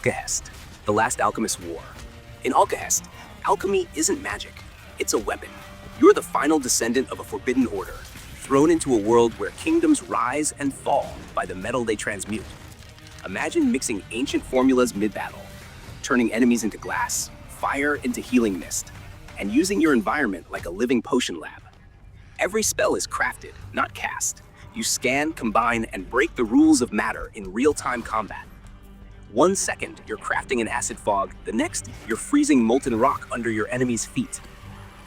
Alkahest, the last alchemist's war. In Alkahest, alchemy isn't magic, it's a weapon. You're the final descendant of a forbidden order, thrown into a world where kingdoms rise and fall by the metal they transmute. Imagine mixing ancient formulas mid-battle, turning enemies into glass, fire into healing mist, and using your environment like a living potion lab. Every spell is crafted, not cast. You scan, combine, and break the rules of matter in real-time combat. 1 second, you're crafting an acid fog. The next, you're freezing molten rock under your enemy's feet.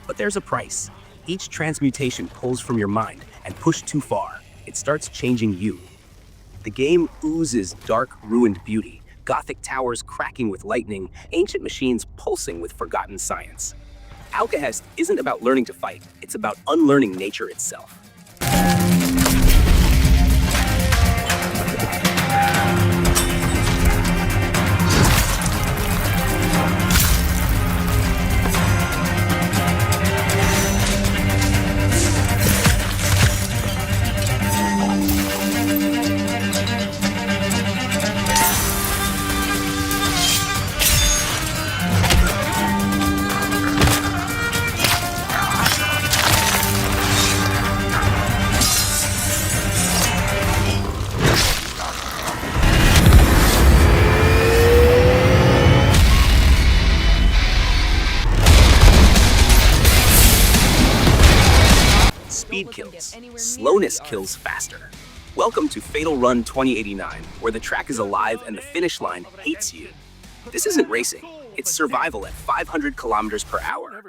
But there's a price. Each transmutation pulls from your mind, and pushed too far, it starts changing you. The game oozes dark, ruined beauty, Gothic towers cracking with lightning, ancient machines pulsing with forgotten science. Alkahest isn't about learning to fight, it's about unlearning nature itself. Speed kills. Slowness kills faster. Welcome to Fatal Run 2089, where the track is alive and the finish line hates you. This isn't racing, it's survival at 500 kilometers per hour.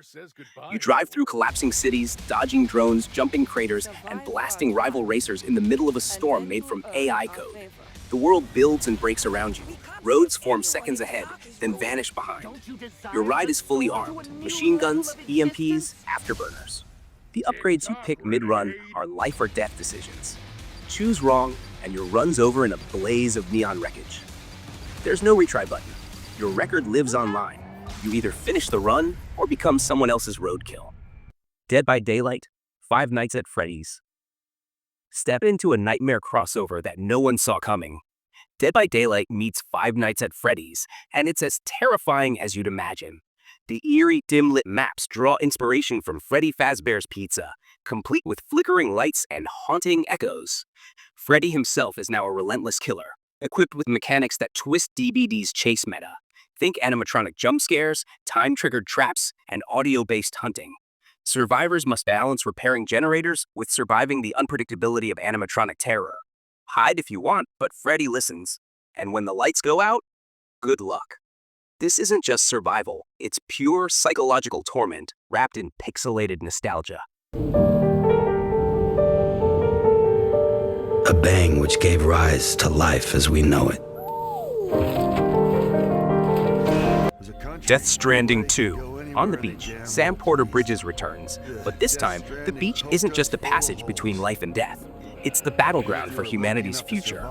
You drive through collapsing cities, dodging drones, jumping craters, and blasting rival racers in the middle of a storm made from AI code. The world builds and breaks around you. Roads form seconds ahead, then vanish behind. Your ride is fully armed. Machine guns, EMPs, afterburners. The upgrades you pick mid-run are life or death decisions. Choose wrong, and your run's over in a blaze of neon wreckage. There's no retry button. Your record lives online. You either finish the run or become someone else's roadkill. Dead by Daylight, Five Nights at Freddy's. Step into a nightmare crossover that no one saw coming. Dead by Daylight meets Five Nights at Freddy's, and it's as terrifying as you'd imagine. The eerie, dim-lit maps draw inspiration from Freddy Fazbear's Pizza, complete with flickering lights and haunting echoes. Freddy himself is now a relentless killer, equipped with mechanics that twist DBD's chase meta. Think animatronic jump scares, time-triggered traps, and audio-based hunting. Survivors must balance repairing generators with surviving the unpredictability of animatronic terror. Hide if you want, but Freddy listens. And when the lights go out, good luck. This isn't just survival, it's pure psychological torment wrapped in pixelated nostalgia. A bang which gave rise to life as we know it. Death Stranding 2. On the beach, Sam Porter Bridges returns, but this time, the beach isn't just a passage between life and death. It's the battleground for humanity's future.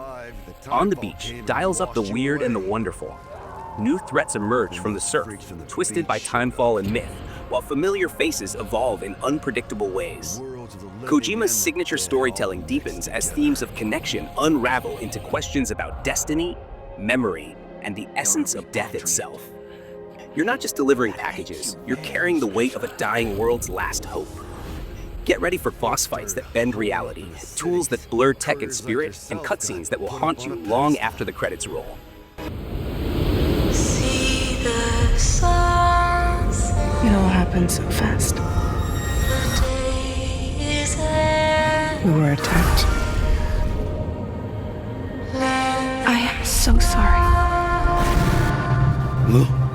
On the beach, dials up the weird and the wonderful. New threats emerge from the surf, twisted by timefall and myth, while familiar faces evolve in unpredictable ways. Kojima's signature storytelling deepens as themes of connection unravel into questions about destiny, memory, and the essence of death itself. You're not just delivering packages, you're carrying the weight of a dying world's last hope. Get ready for boss fights that bend reality, tools that blur tech and spirit, and cutscenes that will haunt you long after the credits roll. It all happened so fast. We were attacked. I am so sorry. Lou?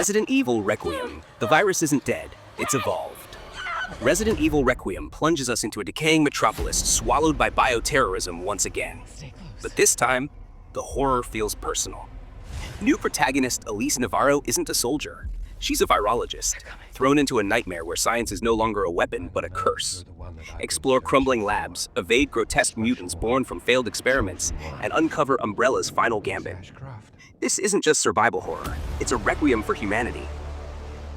Resident Evil Requiem. The virus isn't dead, it's evolved. Resident Evil Requiem plunges us into a decaying metropolis swallowed by bioterrorism once again. But this time, the horror feels personal. New protagonist Elise Navarro isn't a soldier. She's a virologist, thrown into a nightmare where science is no longer a weapon but a curse. Explore crumbling labs, evade grotesque mutants born from failed experiments, and uncover Umbrella's final gambit. This isn't just survival horror, it's a requiem for humanity.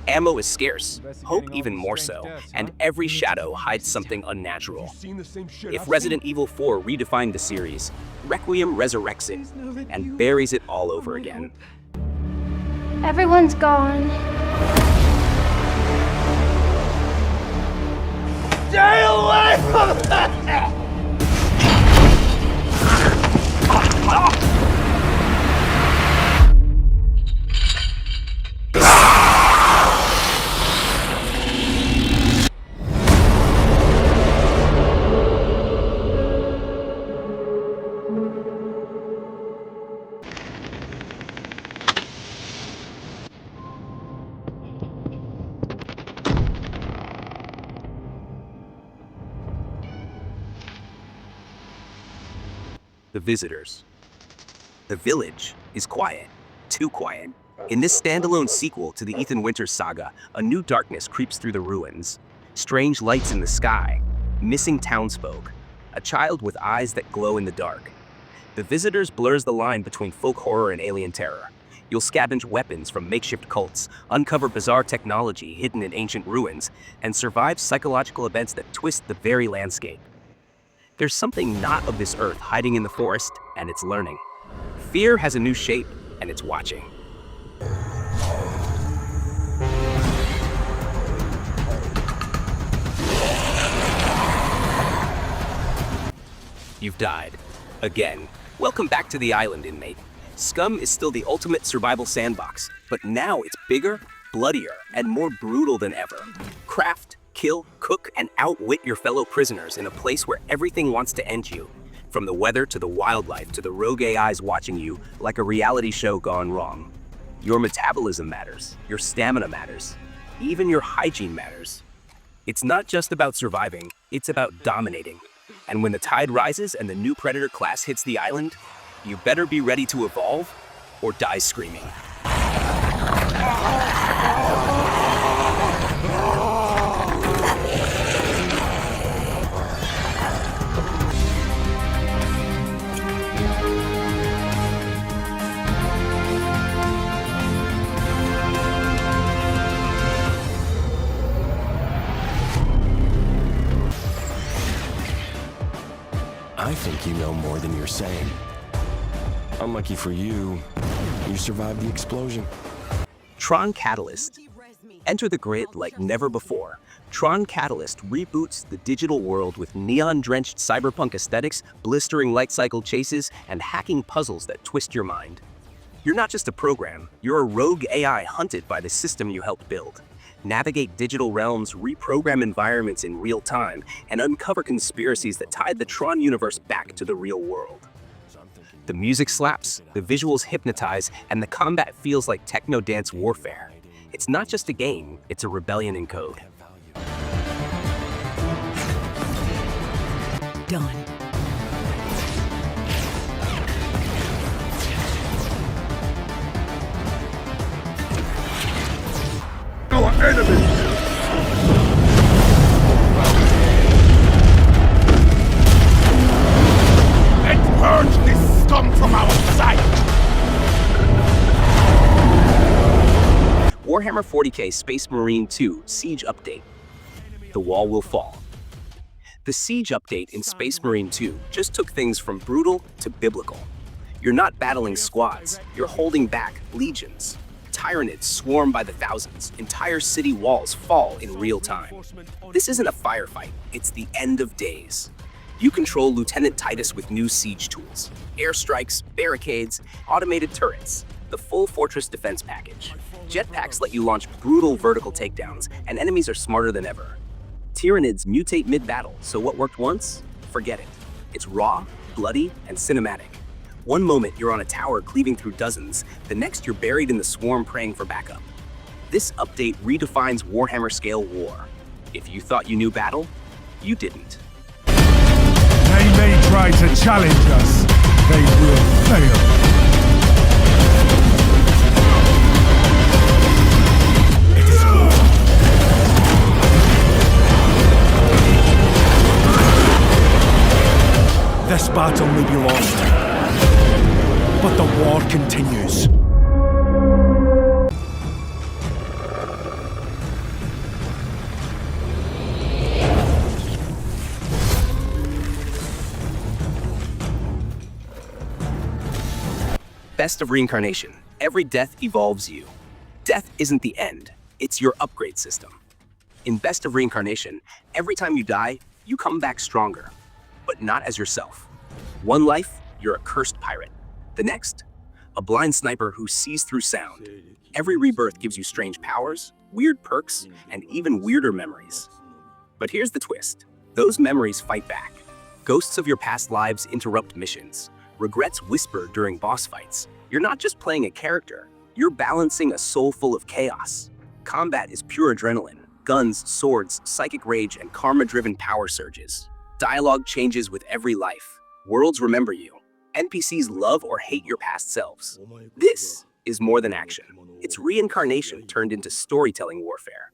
Ammo is scarce, hope even more so, and every shadow hides something unnatural. If Resident Evil 4 redefined the series, Requiem resurrects it and buries it all over again. Everyone's gone. Stay away from that! The visitors. The village is quiet, too quiet. In this standalone sequel to the Ethan Winters saga, a new darkness creeps through the ruins. Strange lights in the sky, missing townsfolk, a child with eyes that glow in the dark. The Visitors blurs the line between folk horror and alien terror. You'll scavenge weapons from makeshift cults, uncover bizarre technology hidden in ancient ruins, and survive psychological events that twist the very landscape. There's something not of this earth hiding in the forest, and it's learning. Fear has a new shape, and it's watching. You've died. Again. Welcome back to the island, inmate. Scum is still the ultimate survival sandbox, but now it's bigger, bloodier, and more brutal than ever. Craft, kill, cook, and outwit your fellow prisoners in a place where everything wants to end you. From the weather to the wildlife to the rogue AIs watching you like a reality show gone wrong. Your metabolism matters, your stamina matters, even your hygiene matters. It's not just about surviving, it's about dominating. And when the tide rises and the new Predator class hits the island, you better be ready to evolve or die screaming. I think you know more than you're saying. Unlucky for you, you survived the explosion. Tron Catalyst. Enter the grid like never before. Tron Catalyst reboots the digital world with neon-drenched cyberpunk aesthetics, blistering light cycle chases, and hacking puzzles that twist your mind. You're not just a program, you're a rogue AI hunted by the system you helped build. Navigate digital realms, reprogram environments in real time, and uncover conspiracies that tie the Tron universe back to the real world. The music slaps, the visuals hypnotize, and the combat feels like techno-dance warfare. It's not just a game, it's a rebellion in code. Done. Our enemies! Let's purge this scum from our sight! Warhammer 40k Space Marine 2 Siege Update. The wall will fall. The Siege Update in Space Marine 2 just took things from brutal to biblical. You're not battling squads, you're holding back legions. Tyranids swarm by the thousands. Entire city walls fall in real time. This isn't a firefight, it's the end of days. You control Lieutenant Titus with new siege tools. Airstrikes, barricades, automated turrets. The full fortress defense package. Jetpacks let you launch brutal vertical takedowns, and enemies are smarter than ever. Tyranids mutate mid-battle, so what worked once? Forget it. It's raw, bloody, and cinematic. One moment you're on a tower cleaving through dozens, the next you're buried in the swarm praying for backup. This update redefines Warhammer scale war. If you thought you knew battle, you didn't. They may try to challenge us, they will fail. but the war continues. Best of Reincarnation. Every death evolves you. Death isn't the end, it's your upgrade system. In Best of Reincarnation, every time you die, you come back stronger, but not as yourself. One life, you're a cursed pirate. The next, a blind sniper who sees through sound. Every rebirth gives you strange powers, weird perks, and even weirder memories. But here's the twist. Those memories fight back. Ghosts of your past lives interrupt missions. Regrets whisper during boss fights. You're not just playing a character, you're balancing a soul full of chaos. Combat is pure adrenaline. Guns, swords, psychic rage, and karma-driven power surges. Dialogue changes with every life. Worlds remember you. NPCs love or hate your past selves. This is more than action. It's reincarnation turned into storytelling warfare.